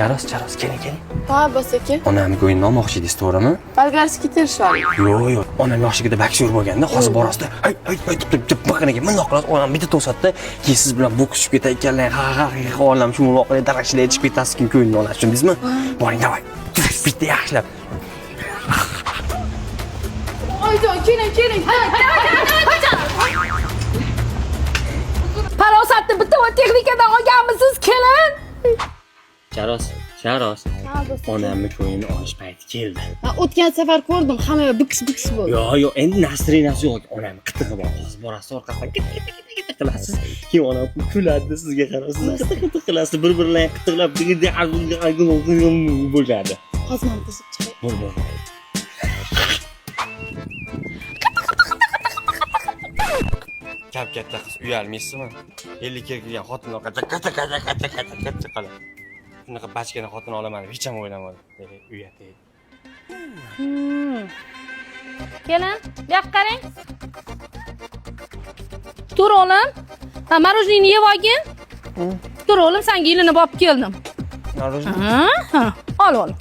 Charos, keling. Ha, bas aka. Onamga o'yin olmoqchi edingiz, to'g'rimi? Bolgarskiy tirishadi. Yo'q. Onam yoshligida boks yurmaganda, hozir borasida, hay, deb baqanaga bundoq qilasiz, onam bitta to'satda, keyin siz bilan boks tushib ketayotganlar, ha, olam shu voqea darajada chiqib ketasiz, kim o'yinni olasiz, tushundingizmi? Boring, davay. Bitta yaxshilab. Oyjon, keling. Farosatni bitta va texnikadan olganmisiz, kelin? Charos. Ha, bas. Onamni o'yinni olish payti keldi. O'tgan safar ko'rdim, hamma biks bo'ldi. Yo'q, endi nasrinasi yo'q. Onam qitig'i bor. Hozir borasiz orqasidan qitig qilasiz. Keyin onam kuladi, sizga qarasiz. Qitig qilasiz, bir-birlarini qitiqlab, bo'ladi. Hozir men tizib chiqay. Bo'l. Katta qiz uyalmaysizmi? 50 ga kirgan xotinlar qata qiladi. Shunaqa bachkana xotin olaman deb hech ham o'ylamadim. Uyat edi. Kelin, bu yoqqa qarang. Tur o'g'lim. Ha, marojniyni yeb olgin. Tur o'g'lim, senga ilinib olib keldim. Marojniy? Ha, ol.